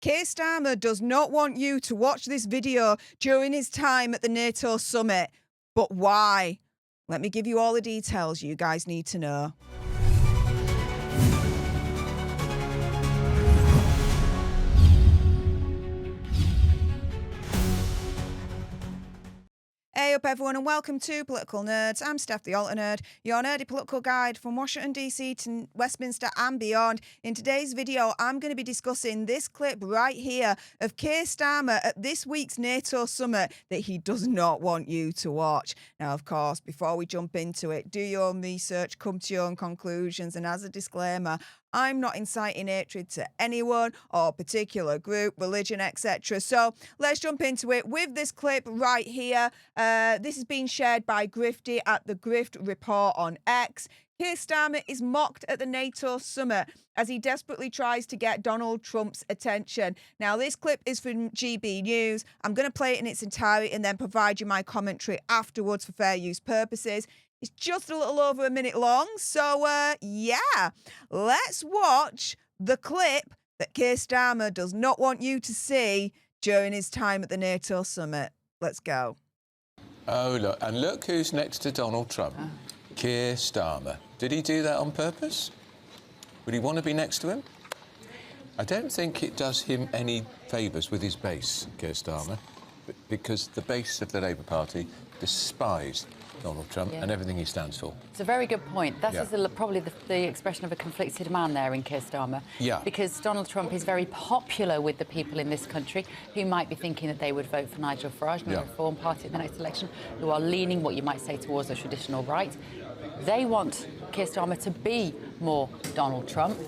Keir Starmer does not want you to watch this video during his time at the NATO summit. But why? Let me give you all the details you guys need to know. Hey up everyone and welcome to Political Nerds. I'm Steph the Alter Nerd, your nerdy political guide from Washington DC to Westminster and beyond. In today's video, I'm going to be discussing this clip right here of Keir Starmer at this week's NATO summit that he does not want you to watch. Now, of course, before we jump into it, do your own research, come to your own conclusions, and as a disclaimer, I'm not inciting hatred to anyone or particular group, religion, etc. So let's jump into it with this clip right here. This has been shared by Grifty at the Grift Report on X. Keir Starmer is mocked at the NATO summit as he desperately tries to get Donald Trump's attention. Now, this clip is from GB News. I'm going to play it in its entirety and then provide you my commentary afterwards for fair use purposes. It's just a little over a minute long, so yeah, let's watch the clip that Keir Starmer does not want you to see during his time at the NATO summit. Let's go. Oh, look, and look who's next to Donald Trump. Keir Starmer. Did he do that on purpose? Would he want to be next to him? I don't think it does him any favours with his base, Keir Starmer, because the base of the Labour Party despise Donald Trump and everything he stands for. It's a very good point. That is probably the expression of a conflicted man there in Keir Starmer. Yeah. Because Donald Trump is very popular with the people in this country who might be thinking that they would vote for Nigel Farage and the Reform Party in the next election, who are leaning, what you might say, towards the traditional right. They want Keir Starmer to be more Donald Trump.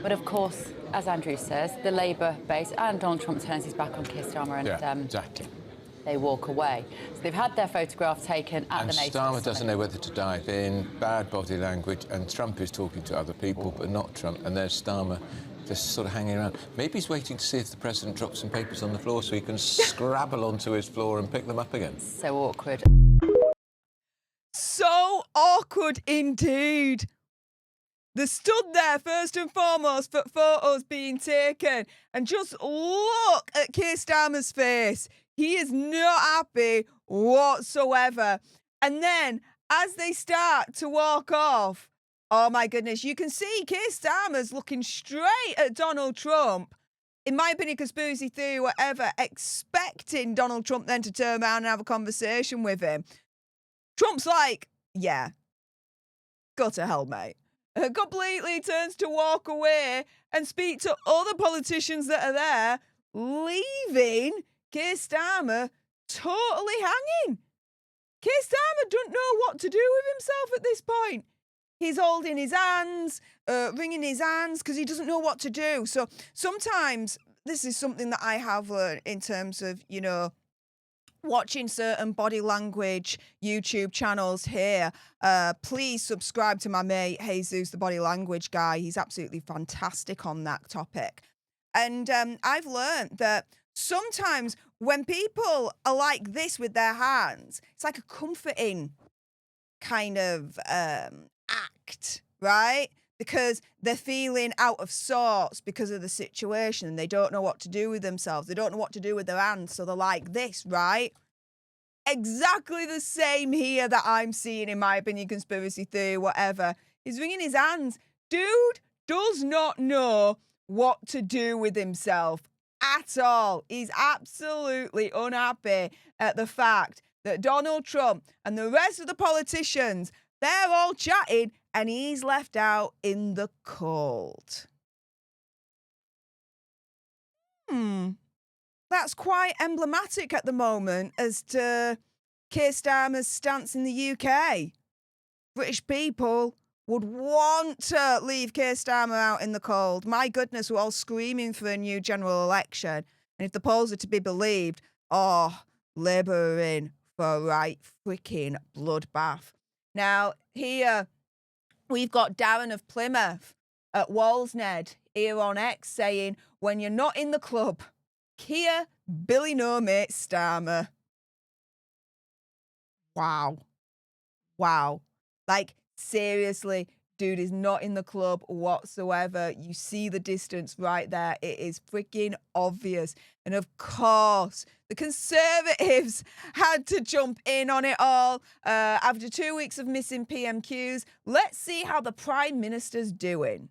But of course, as Andrew says, the Labour base and Donald Trump turns his back on Keir Starmer and exactly. They walk away. So they've had their photograph taken at the NATO summit. And Starmer doesn't know whether to dive in, bad body language, and Trump is talking to other people, but not Trump, and there's Starmer just sort of hanging around. Maybe he's waiting to see if the president drops some papers on the floor so he can scrabble onto his floor and pick them up again. So awkward. So awkward indeed. They stood there first and foremost for photos being taken, and just look at Keir Starmer's face. He is not happy whatsoever. And then, as they start to walk off, oh my goodness, you can see Keir Starmer's looking straight at Donald Trump. In my opinion, conspiracy theory, whatever, expecting Donald Trump then to turn around and have a conversation with him. Trump's like, yeah, go to hell, mate. Completely turns to walk away and speak to other politicians that are there, leaving Keir Starmer totally hanging. Keir Starmer doesn't know what to do with himself at this point. He's holding his hands, wringing his hands because he doesn't know what to do. So sometimes this is something that I have learned in terms of, you know, watching certain body language YouTube channels here. Please subscribe to my mate Jesus, the body language guy. He's absolutely fantastic on that topic. And I've learned that sometimes when people are like this with their hands, it's like a comforting kind of act, right? Because they're feeling out of sorts because of the situation and they don't know what to do with themselves. They don't know what to do with their hands, so they're like this, right? Exactly the same here that I'm seeing, in my opinion, conspiracy theory, whatever. He's wringing his hands. Dude does not know what to do with himself at all. He's absolutely unhappy at the fact that Donald Trump and the rest of the politicians, they're all chatting and he's left out in the cold. That's quite emblematic at the moment as to Keir Starmer's stance in the UK. British people would want to leave Keir Starmer out in the cold. My goodness, we're all screaming for a new general election. And if the polls are to be believed, Labour are in for a right freaking bloodbath. Now, here we've got Darren of Plymouth at Walsned here on X saying, when you're not in the club, Keir, Billy no mate Starmer. Wow. Like, seriously, Dude is not in the club whatsoever. You see the distance right there. It is freaking obvious. And of course, the Conservatives had to jump in on it all. After 2 weeks of missing PMQs, let's see how the Prime Minister's doing.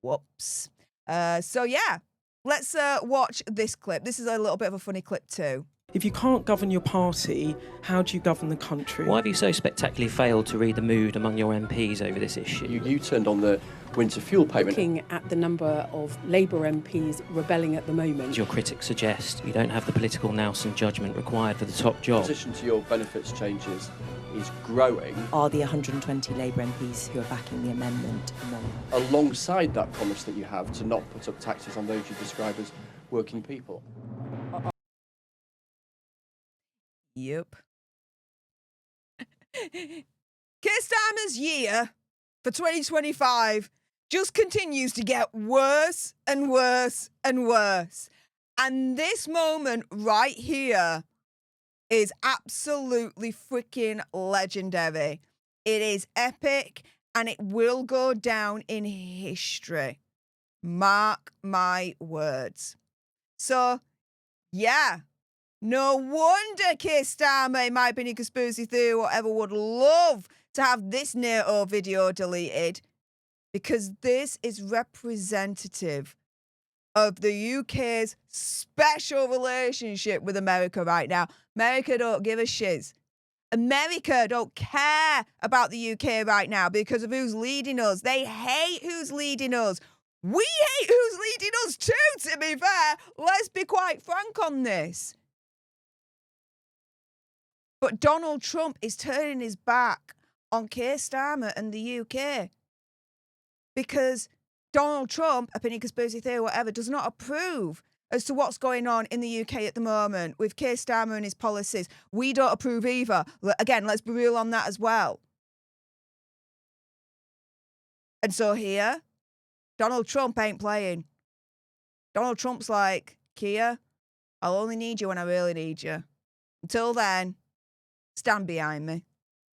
Whoops. So yeah, let's watch this clip. This is a little bit of a funny clip too. If you can't govern your party, how do you govern the country? Why have you so spectacularly failed to read the mood among your MPs over this issue? You turned on the winter fuel payment. Looking at the number of Labour MPs rebelling at the moment. As your critics suggest, you don't have the political nous and judgment required for the top job. Opposition to your benefits changes is growing. Are the 120 Labour MPs who are backing the amendment wrong? Alongside that promise that you have to not put up taxes on those you describe as working people. Yep. Keir Starmer's year for 2025 just continues to get worse and worse and worse. And this moment right here is absolutely freaking legendary. It is epic and it will go down in history. Mark my words. So, yeah. No wonder Keir Starmer, in my opinion, conspiracy theory, whatever, would love to have this NATO video deleted, because this is representative of the UK's special relationship with America right now. America don't give a shiz. America don't care about the UK right now because of who's leading us. They hate who's leading us. We hate who's leading us too, to be fair. Let's be quite frank on this. But Donald Trump is turning his back on Keir Starmer and the UK because Donald Trump, opinion, conspiracy theory, whatever, does not approve as to what's going on in the UK at the moment with Keir Starmer and his policies. We don't approve either. Again, let's be real on that as well. And so here, Donald Trump ain't playing. Donald Trump's like, Keir, I'll only need you when I really need you. Until then, stand behind me.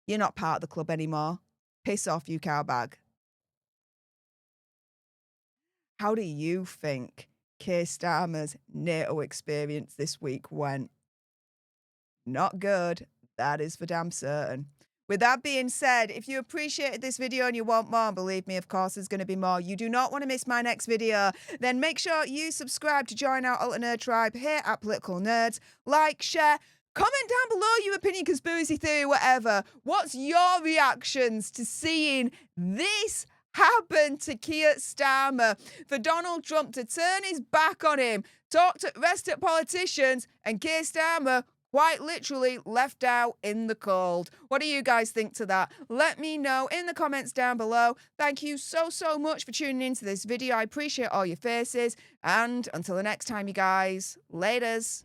You're not part of the club anymore. Piss off, you cowbag. How do you think Keir Starmer's NATO experience this week went? Not good. That is for damn certain. With that being said, if you appreciated this video and you want more, believe me, of course, there's going to be more. You do not want to miss my next video. Then make sure you subscribe to join our Alter Nerd tribe here at Political Nerds. Like, share, comment down below your opinion, conspiracy theory, whatever. What's your reactions to seeing this happen to Keir Starmer? For Donald Trump to turn his back on him, talk to rest of politicians, and Keir Starmer quite literally left out in the cold. What do you guys think to that? Let me know in the comments down below. Thank you so much for tuning into this video. I appreciate all your faces. And until the next time, you guys, laters.